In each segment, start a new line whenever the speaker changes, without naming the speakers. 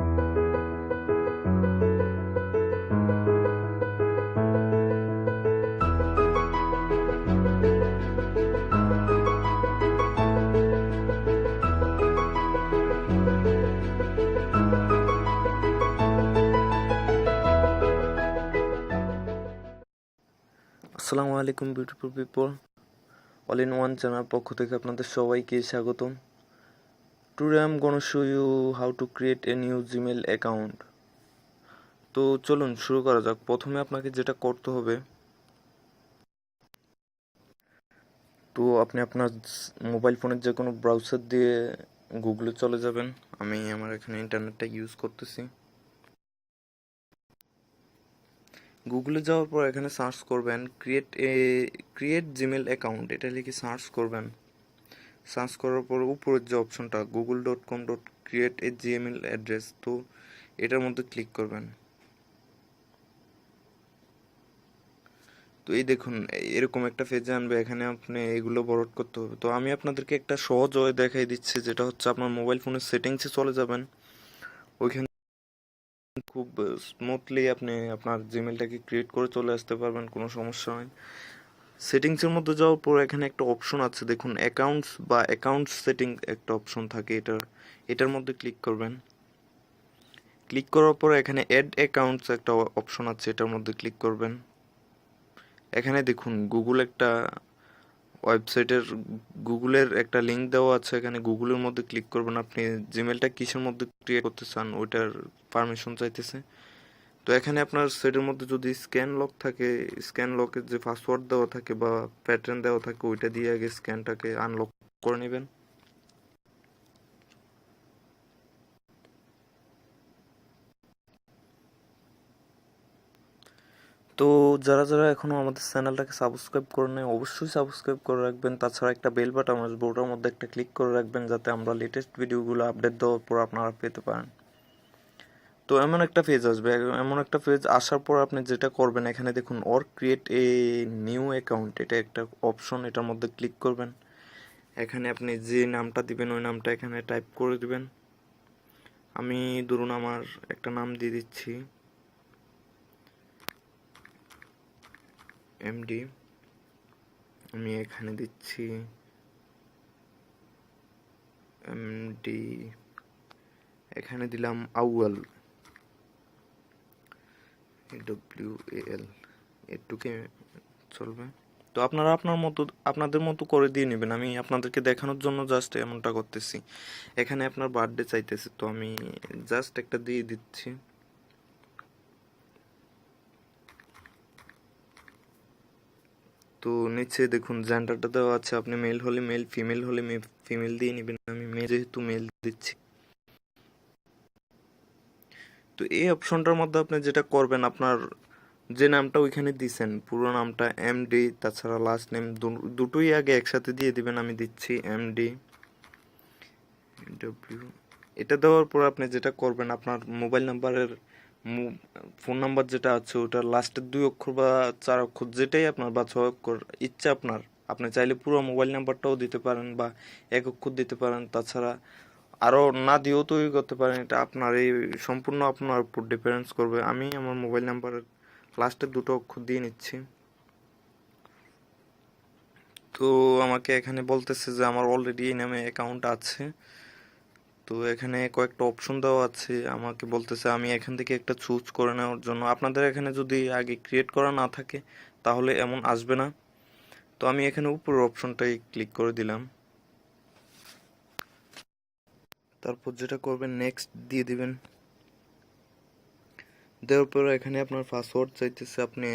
আসসালামু আলাইকুম beautiful people, all in one channel পক্ষ থেকে আপনাদের সবাইকে স্বাগতম। Today I am gonna show you how to create a new Gmail account. তো চলুন শুরু করা যাক। প্রথমে আপনাকে যেটা করতে হবে, তো আপনি আপনার মোবাইল ফোনের যে কোনো ব্রাউজার দিয়ে গুগলে চলে যাবেন। আমি আমার এখানে ইন্টারনেটটা ইউজ করতেছি। গুগলে যাওয়ার পর এখানে সার্চ করবেন ক্রিয়েট জিমেল অ্যাকাউন্ট, এটা লিখে সার্চ করবেন। সার্চ করার পর উপরের যে অপশনটা google.com.create a gmail অ্যাড্রেস, তো এটার মধ্যে ক্লিক করবেন। তো এই দেখুন এরকম একটা পেজে আনবে, এখানে আপনি এগুলো বরড করতে হবে। তো আমি আপনাদেরকে একটা সহজ ওয়ে দেখাই দিচ্ছি, যেটা হচ্ছে আপনার মোবাইল ফোনের সেটিংসে চলে যাবেন। ওইখানে খুব স্মুথলি আপনি আপনার জিমেলটাকে ক্রিয়েট করে চলে আসতে পারবেন, কোনো সমস্যা হয়। সেটিংসের মধ্যে যাওয়ার পর এখানে একটা অপশন আছে দেখুন, অ্যাকাউন্টস বা অ্যাকাউন্ট সেটিং একটা অপশন থাকে, এটার মধ্যে ক্লিক করবেন। ক্লিক করার পর এখানে অ্যাড অ্যাকাউন্টস একটা অপশন আছে, এটার মধ্যে ক্লিক করবেন। এখানে দেখুন গুগলের একটা লিঙ্ক দেওয়া আছে, এখানে গুগলের মধ্যে ক্লিক করবেন। আপনি জিমেলটা কিসের মধ্যে ক্রিয়েট করতে চান ওইটার পারমিশন চাইতেছে। তো এখানে আপনার সেটের মধ্যে যদি স্ক্যান লক থাকে, স্ক্যান লকের যে পাসওয়ার্ড দেওয়া থাকে বা প্যাটার্ন দেওয়া থাকে, ওইটা দিয়ে আগে স্ক্যানটাকে আনলক করে নেবেন। তো যারা যারা এখনও আমাদের চ্যানেলটাকে সাবস্ক্রাইব করে নেয়, অবশ্যই সাবস্ক্রাইব করে রাখবেন। তাছাড়া একটা বেল বাটন আসবে, ওটার মধ্যে একটা ক্লিক করে রাখবেন, যাতে আমরা লেটেস্ট ভিডিওগুলো আপডেট দেওয়ার পর আপনারা পেতে পারেন। তো এমন একটা পেজ আসার পর আপনি যেটা করবেন, এখানে দেখুন ক্রিয়েট এ নিউ অ্যাকাউন্ট, এটা একটা অপশন, এটার মধ্যে ক্লিক করবেন। এখানে আপনি যে নামটা দিবেন ওই নামটা এখানে টাইপ করে দিবেন। আমি ধরুন আমার একটা নাম দিয়ে দিচ্ছি এমডি। আমি এখানে দিচ্ছি এমডি, এখানে দিলাম আউয়াল, WAL, এটুকে চলবে। তো আপনারা আপনাদের মতো করে দিয়ে নেবেন। আমি আপনাদেরকে দেখানোর জন্য জাস্ট এমনটা করতেছি। এখানে আপনার বার্থডে চাইতেছে, তো আমি জাস্ট একটা দিয়ে দিচ্ছি। তো নিচে দেখুন জেন্ডারটা দেওয়া আছে, আপনি মেল হলে মেল, ফিমেল হলে ফিমেল দিয়ে নেবেন। আমি যেহেতু মেল দিচ্ছি। তো এই অপশনটার মধ্যে আপনি যেটা করবেন, আপনার যে নামটা ওইখানে দিছেন পুরো নামটা এমডি, তাছাড়া লাস্ট নেম দুটোই আগে একসাথে দিয়ে দিবেন। আমি দিচ্ছি এমডি ডব্লিউ। এটা দেওয়ার পর আপনি যেটা করবেন, আপনার মোবাইল নাম্বারের ফোন নাম্বার যেটা আছে ওটার লাস্টের 2 অক্ষর বা 4 অক্ষর যেটাই আপনার বা 6 অক্ষর ইচ্ছা আপনার, আপনি চাইলে পুরো মোবাইল নাম্বারটাও দিতে পারেন বা 1 অক্ষর দিতে পারেন। তাছাড়া আরও না দিয়েও তৈরি করতে পারেন, এটা আপনার সম্পূর্ণ আপনার উপর ডিপেন্ডস করবে। আমি আমার মোবাইল নাম্বারের লাস্টের 2টো অক্ষর দিয়ে নিচ্ছি। তো আমাকে এখানে বলতেছে যে আমার অলরেডি এই নামে অ্যাকাউন্ট আছে। তো এখানে কয়েকটা অপশন দেওয়া আছে, আমাকে বলতেছে আমি এখান থেকে একটা চুজ করে নেওয়ার জন্য। আপনাদের এখানে যদি আগে ক্রিয়েট করা না থাকে তাহলে এমন আসবে না। তো আমি এখানে উপরের অপশনটাই ক্লিক করে দিলাম। তারপর যেটা করবেন নেক্সট দিয়ে দিবেন। দেওয়ার পর এখানে আপনার পাসওয়ার্ড চাইতেছে, আপনি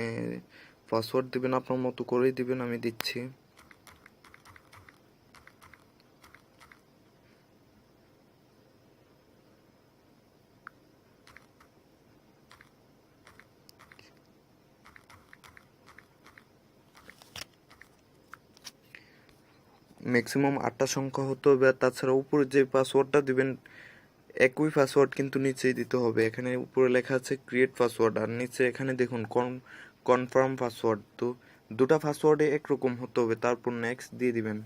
পাসওয়ার্ড দিবেন, আপনার মতো করেই দিবেন। আমি দিচ্ছি। ম্যাক্সিমাম 8টা সংখ্যা হতে হবে। আর তাছাড়া উপরে যে পাসওয়ার্ডটা দিবেন একই পাসওয়ার্ড কিন্তু নিচেই দিতে হবে। এখানে উপরে লেখা আছে ক্রিয়েট পাসওয়ার্ড, আর নিচে এখানে দেখুন কনফার্ম পাসওয়ার্ড। তো দুটা পাসওয়ার্ডে একরকম হতে হবে। তারপর নেক্সট দিয়ে দিবেন।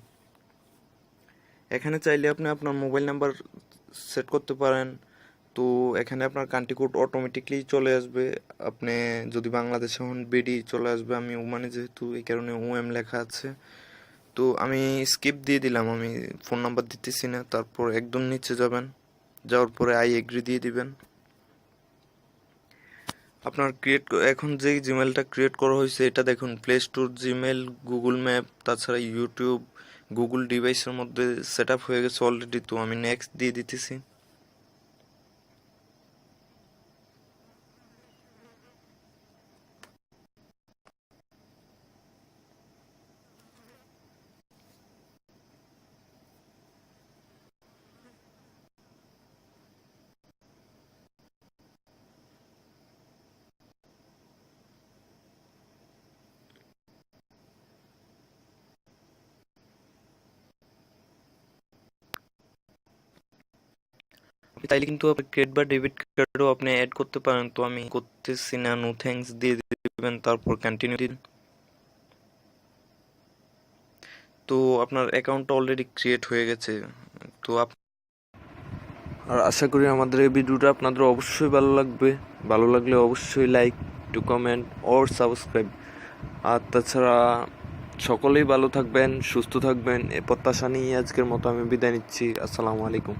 এখানে চাইলে আপনি আপনার মোবাইল নাম্বার সেট করতে পারেন। তো তো এখানে আপনার কান্ট্রি কোড অটোমেটিকলি চলে আসবে। আপনি যদি বাংলাদেশে হন বিডি চলে আসবে, আমি ওমানে যেহেতু এই কারণে ওএম লেখা আছে। তো আমি স্কিপ দিয়ে দিলাম, আমি ফোন নাম্বার দিতেছি না। তারপর একদম নিচে যাবেন, যাওয়ার পরে আই এগ্রি দিয়ে দিবেন। আপনার এখন যেই জিমেলটা ক্রিয়েট করা হয়েছে এটা দেখুন, play store, Gmail, Google map, তাছাড়া ইউটিউব, গুগল ডিভাইসের মধ্যে সেট আপ হয়ে গেছে অলরেডি। তো আমি নেক্সট দিয়ে দিতেছি। আপনি চাইলে কিন্তু ক্রেডিট বা ডেবিট কার্ডও আপনি অ্যাড করতে পারেন। তো আমি করতেছি না, নো থ্যাঙ্কস দিয়ে দিবেন, তারপর কন্টিনিউ দিন। তো আপনার অ্যাকাউন্টটা অলরেডি ক্রিয়েট হয়ে গেছে। তো আর আশা করি আমাদের এই ভিডিওটা আপনাদের অবশ্যই ভালো লাগবে। ভালো লাগলে অবশ্যই like, to comment or subscribe. আর তাছাড়া সকলেই ভালো থাকবেন, সুস্থ থাকবেন, এ প্রত্যাশা নিয়ে আজকের মতো আমি বিদায় নিচ্ছি। আসসালামু আলাইকুম।